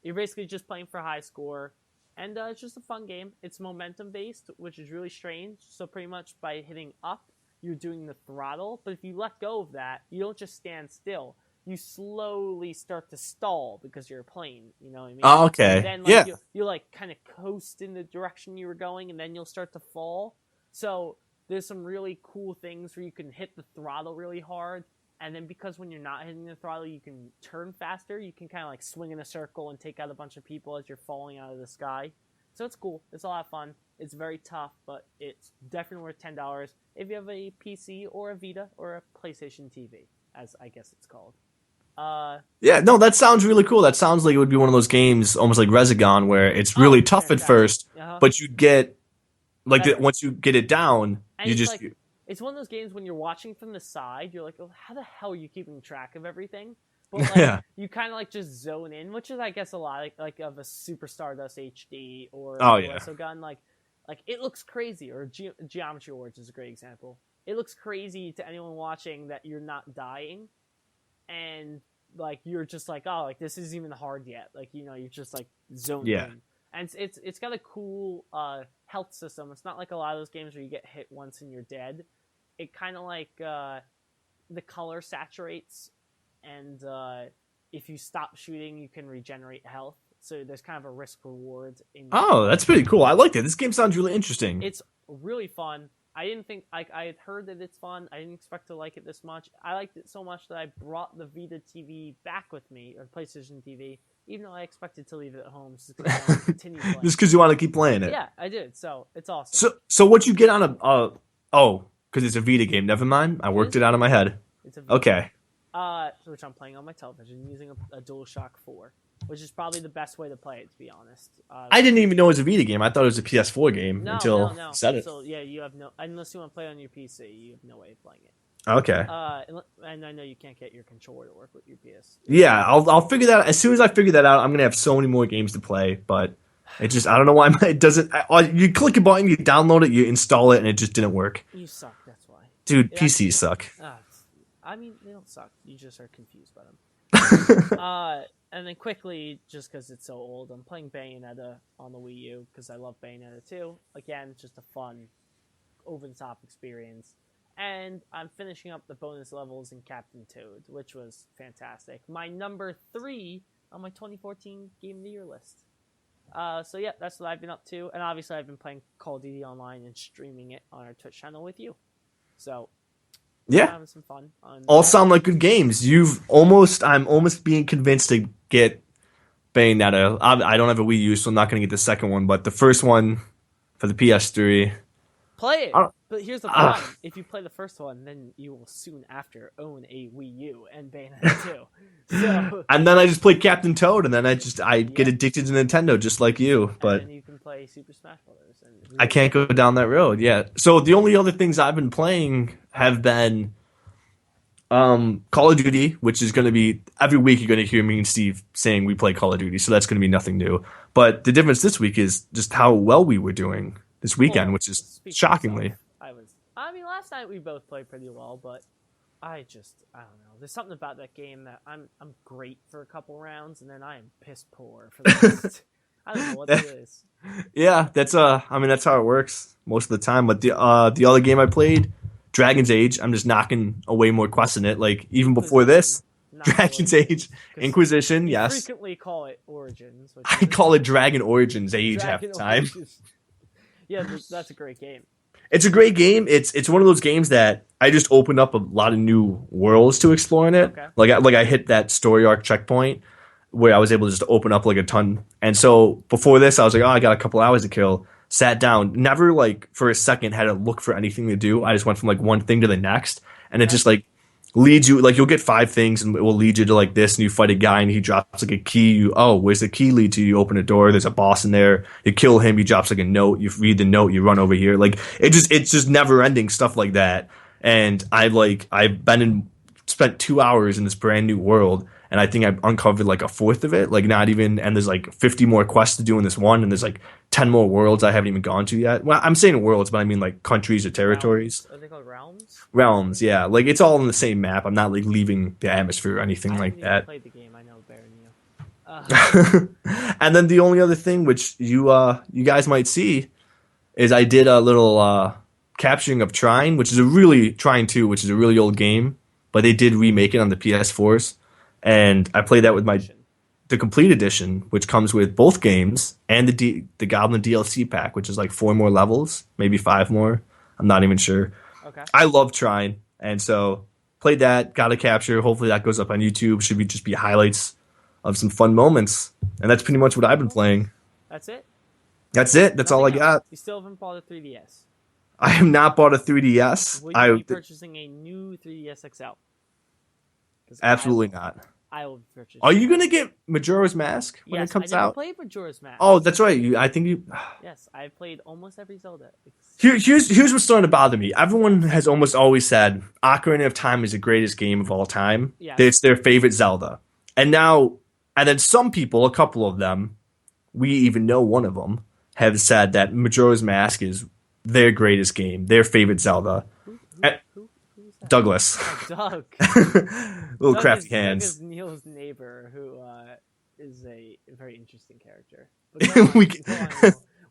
You're basically just playing for high score, and it's just a fun game. It's momentum based, which is really strange. So pretty much by hitting up, you're doing the throttle, but if you let go of that, you don't just stand still. You slowly start to stall because you're a plane, you know what I mean? Oh, okay. And then you like kind of coast in the direction you were going, and then you'll start to fall. So there's some really cool things where you can hit the throttle really hard, and then because when you're not hitting the throttle, you can turn faster. You can kind of like swing in a circle and take out a bunch of people as you're falling out of the sky. So it's cool. It's a lot of fun. It's very tough, but it's definitely worth $10 if you have a PC or a Vita or a PlayStation TV, as I guess it's called. Yeah, no, that sounds really cool. That sounds like it would be one of those games, almost like Resogun, where it's really tough at first, but you get once you get it down, you just. It's one of those games when you're watching from the side, you're like, oh, how the hell are you keeping track of everything? But like, you kind of like just zone in, which is I guess a lot like of a Super Stardust HD or Resogun. Like it looks crazy, or Geometry Wars is a great example. It looks crazy to anyone watching that you're not dying. And like you're just like, oh, like this isn't even hard yet. Like you're just like zoned in, and it's got a cool health system. It's not like a lot of those games where you get hit once and you're dead. It kind of like the color saturates, and if you stop shooting, you can regenerate health. So there's kind of a risk reward. That's pretty cool. I like that. This game sounds really interesting. It's really fun. I didn't think I had heard that it's fun. I didn't expect to like it this much. I liked it so much that I brought the Vita TV back with me, or PlayStation TV, even though I expected to leave it at home just because I want to continue playing. Just because you want to keep playing it. Yeah, I did. So it's awesome. So what you get on because it's a Vita game. Never mind. I worked it out in my head. It's a Vita okay. Which I'm playing on my television using a DualShock 4. Which is probably the best way to play it, to be honest. I didn't even know it was a Vita game. I thought it was a PS4 game until you said it. So yeah, you have unless you want to play it on your PC, you have no way of playing it. Okay. And I know you can't get your controller to work with your PS. Yeah, I'll figure that out. As soon as I figure that out, I'm gonna have so many more games to play. But it just, I don't know why it doesn't. You click a button, you download it, you install it, and it just didn't work. You suck. That's why. Dude, PCs suck. I mean, they don't suck. You just are confused by them. And then quickly, just because it's so old, I'm playing Bayonetta on the Wii U because I love Bayonetta 2. Again, just a fun, over-the-top experience. And I'm finishing up the bonus levels in Captain Toad, which was fantastic. My number 3 on my 2014 Game of the Year list. So yeah, that's what I've been up to. And obviously I've been playing Call of Duty Online and streaming it on our Twitch channel with you. So Yeah, having some fun. all sound like good games. I'm almost being convinced to get Bayonetta. I don't have a Wii U, so I'm not going to get the second one, but the first one for the PS3. Play it. I But here's the problem. If you play the first one, then you will soon after own a Wii U and Bayonetta 2. So, and then I just play Captain Toad, and then I get addicted to Nintendo just like you. But and then you can play Super Smash Brothers. And I can't go down that road. Yeah. So the only other things I've been playing have been Call of Duty, which is going to be every week you're going to hear me and Steve saying we play Call of Duty, so that's going to be nothing new. But the difference this week is just how well we were doing this weekend, which is shockingly. Last night we both played pretty well, but I don't know. There's something about that game that I'm great for a couple rounds, and then I am piss poor for the rest. I don't know what it is. Yeah, that's how it works most of the time. But the other game I played, Dragon's Age, I'm just knocking away more quests in it. Like even before this, Dragon's Age, Inquisition, yes. You frequently call it Origins. I call it Dragon Origins Age half the time. Yeah, that's a great game. It's a great game. It's one of those games that I just opened up a lot of new worlds to explore in it. Okay. Like I hit that story arc checkpoint where I was able to just open up like a ton. And so before this, I was like, oh, I got a couple hours to kill. Sat down, never like for a second had to look for anything to do. I just went from like one thing to the next, and it just like leads you, like you'll get 5 things and it will lead you to like this, and you fight a guy and he drops like a key. Where's the key lead to? You open a door, there's a boss in there, you kill him, he drops like a note, you read the note, you run over here. Like it's just never ending stuff like that. And I've spent 2 hours in this brand new world, and I think I've uncovered like a fourth of it, like not even, and there's like 50 more quests to do in this one, and there's like 10 more worlds I haven't even gone to yet. Well, I'm saying worlds, but I mean like countries or territories. Are they called realms? Realms, yeah. Like it's all on the same map. I'm not like leaving the atmosphere or anything like that. I played the game. I know better than you. And then the only other thing which you guys might see is I did a little capturing of Trine, which is Trine 2, which is a really old game, but they did remake it on the PS4s. And I played that with the complete edition, which comes with both games and the Goblin DLC pack, which is like 4 more levels, maybe 5 more. I'm not even sure. Okay. I love Trine, and so played that, got a capture. Hopefully that goes up on YouTube. Should just be highlights of some fun moments, and that's pretty much what I've been playing. That's it. That's all I got. You still haven't bought a 3DS. I have not bought a 3DS. Will you be purchasing a new 3DS XL? Absolutely not. I will purchase. Are you gonna get Majora's Mask when it comes out? I never played Majora's Mask. Oh, that's right. Yes, I've played almost every Zelda. Here's what's starting to bother me. Everyone has almost always said Ocarina of Time is the greatest game of all time. Yes. It's their favorite Zelda, and then some people, a couple of them, we even know one of them, have said that Majora's Mask is their greatest game, their favorite Zelda. Who is that? Douglas. Oh, Doug. Little crafty hands. Doug is Neil's neighbor, who is a very interesting character.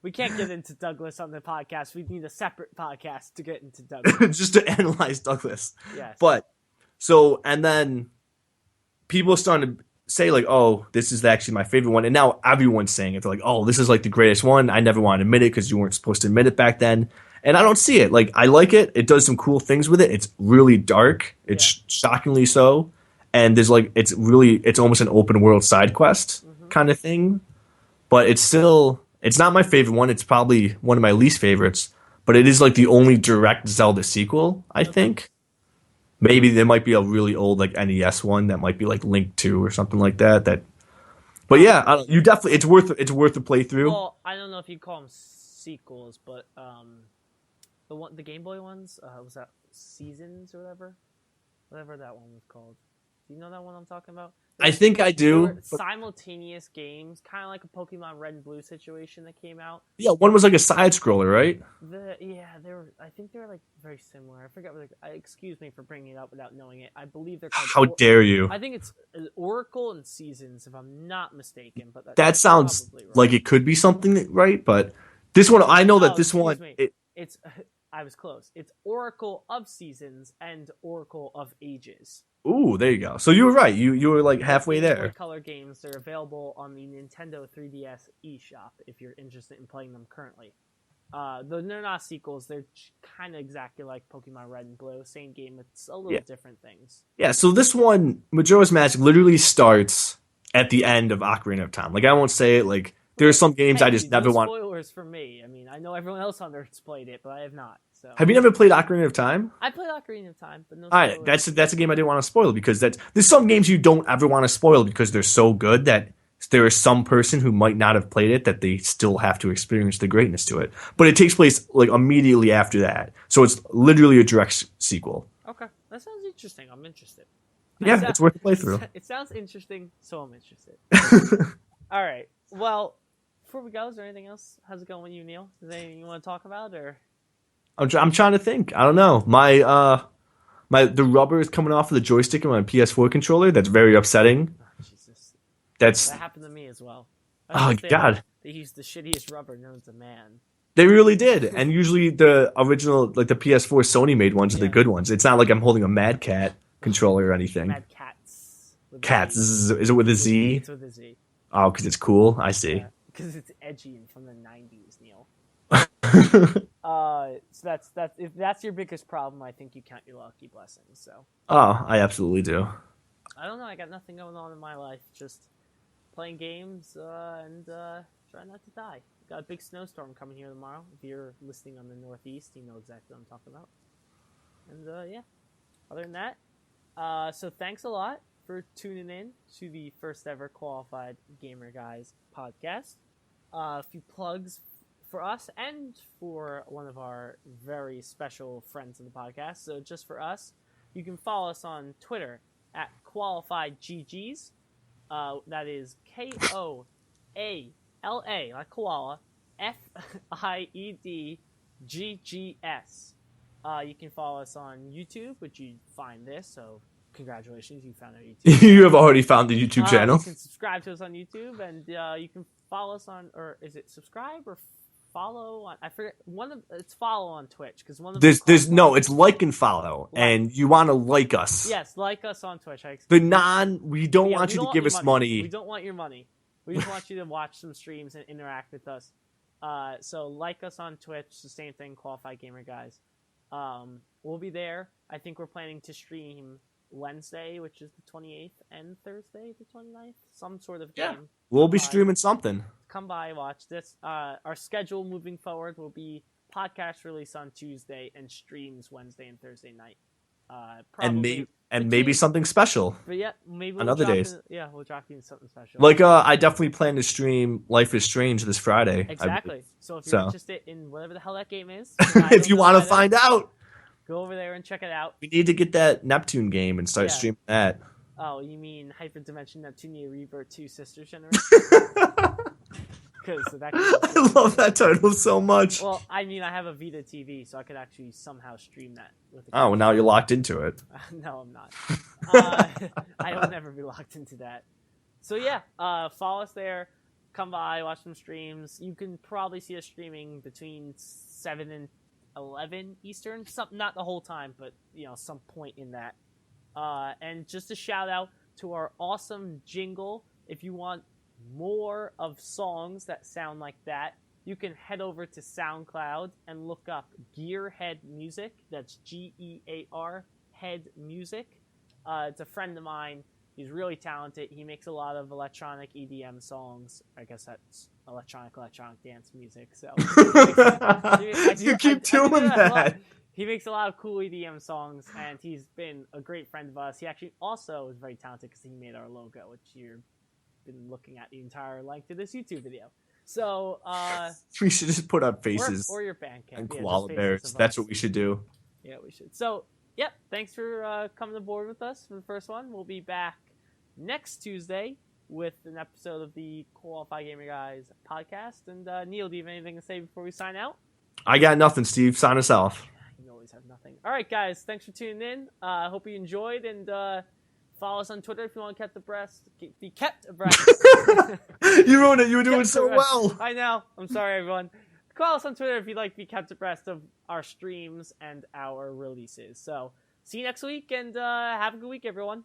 We can't get into Douglas on the podcast. We need a separate podcast to get into Douglas. Just to analyze Douglas. Yes. But, and then people are starting to say, like, oh, this is actually my favorite one. And now everyone's saying it. They're like, oh, this is like the greatest one. I never wanted to admit it because you weren't supposed to admit it back then. And I don't see it. Like, I like it. It does some cool things with it. It's really dark. It's shockingly so. And there's like, it's almost an open world side quest kind of thing. But it's not my favorite one. It's probably one of my least favorites. But it is like the only direct Zelda sequel, I think. Maybe there might be a really old like NES one that might be like Link 2 or something like that. But yeah, you definitely, it's worth a playthrough. Well, I don't know if you'd call them sequels, but the Game Boy ones, was that Seasons or whatever that one was called? Do you know that one I'm talking about? I think I They were do. But simultaneous games, kind of like a Pokemon Red and Blue situation that came out. yeah, one was like a side scroller, right? They were. I think they were like very similar. I forgot. Excuse me for bringing it up without knowing it. I believe they're called. How dare you? I think it's Oracle and Seasons, if I'm not mistaken. But That that's sounds probably right. like it could be something, right? But this one, I know that this excuse one. me. It's. I was close. It's Oracle of Seasons and Oracle of Ages. Ooh, there you go. So you were right. You were like halfway Game Boy there. Color games. They're available on the Nintendo 3DS eShop if you're interested in playing them currently. They're not sequels. They're kind of exactly like Pokemon Red and Blue. Same game. It's a little different things. Yeah. So this one, Majora's Mask, literally starts at the end of Ocarina of Time. Like I won't say it. Like there are some games I just never want. Spoilers for me. I mean, I know everyone else on Earth's played it, but I have not. So Have you never played Ocarina of Time? I played Ocarina of Time, but no. All right, that's a game I didn't want to spoil because there's some games you don't ever want to spoil because they're so good that there is some person who might not have played it that they still have to experience the greatness to it. But it takes place like immediately after that, so it's literally a direct sequel. Okay, that sounds interesting. I'm interested. Yeah, it's worth a playthrough. It sounds interesting, so I'm interested. All right. Well, before we go, is there anything else? How's it going with you, Neil? Is there anything you want to talk about, or? I'm trying to think. I don't know. The rubber is coming off of the joystick in my PS4 controller. That's very upsetting. Oh, Jesus. That happened to me as well. Oh God. They used the shittiest rubber known to man. They really did. And usually the original, like the PS4 Sony made ones are the good ones. It's not like I'm holding a Mad Cat controller or anything. Mad Cats. Cats. Is it with a Z? It's with a Z. Oh, because it's cool. I see. Because it's edgy and from the 90s, Neil. So that's if that's your biggest problem, I think you count your lucky blessings. So. Oh, I absolutely do. I don't know. I got nothing going on in my life. Just playing games and trying not to die. Got a big snowstorm coming here tomorrow. If you're listening on the Northeast, you know exactly what I'm talking about. And yeah. Other than that, so thanks a lot for tuning in to the first ever Koalafied Gamer Guys podcast. A few plugs for us and for one of our very special friends in the podcast. So just for us, you can follow us on Twitter at QualifiedGGs. That is KOALA, like koala, FIEDGGS. You can follow us on YouTube, which you find this, so congratulations, you found our YouTube. You have already found the YouTube channel. You can subscribe to us on YouTube, and you can follow us on, or is it subscribe or follow on? I forget. It's follow on Twitch because one of there's no. It's like and follow, and you want to like us. Yes, like us on Twitch. We don't want you to give us money. We don't want your money. We just want you to watch some streams and interact with us. So like us on Twitch. The same thing. Qualified Gamer Guys. We'll be there. I think we're planning to stream Wednesday, which is the 28th, and Thursday, the 29th. Some sort of game. Yeah. We'll be streaming something. Come by, watch this. Our schedule moving forward will be podcast release on Tuesday and streams Wednesday and Thursday night. Maybe something special. But yeah, maybe on other days. We'll drop you in something special. Like I definitely plan to stream Life is Strange this Friday. Exactly. So if you're interested in whatever the hell that game is, if you want to find out, go over there and check it out. We need to get that Neptune game and start streaming that. Oh, you mean Hyperdimension Neptunia Rebirth 2 Sister Generation? I love that title so much. Well, I mean, I have a Vita TV, so I could actually somehow stream that. Well, now you're locked into it. No, I'm not. I will never be locked into that. So yeah, follow us there. Come by, watch some streams. You can probably see us streaming between 7 and 11 Eastern. Not the whole time, but some point in that. And just a shout out to our awesome jingle. If you want more of songs that sound like that, you can head over to SoundCloud and look up Gearhead Music. That's GEAR Head Music. It's a friend of mine. He's really talented. He makes a lot of electronic EDM songs. I guess that's electronic dance music. So you keep doing that. He makes a lot of cool EDM songs, and he's been a great friend of us. He actually also is very talented because he made our logo, which you've been looking at the entire length of this YouTube video. So we should just put up faces or your Bandcamp and koala bears. That's what we should do. Yeah, we should. So, yep. Thanks for coming aboard with us for the first one. We'll be back next Tuesday with an episode of the Koalafied Gamer Guys podcast. And Neil, do you have anything to say before we sign out? I got nothing, Steve. Sign us off. You always have nothing. All right, guys. Thanks for tuning in. I hope you enjoyed, and follow us on Twitter if you want to be kept abreast. You ruined it. You were doing so well. I know. I'm sorry, everyone. Call us on Twitter if you'd like to be kept abreast of our streams and our releases. So, see you next week, and have a good week, everyone.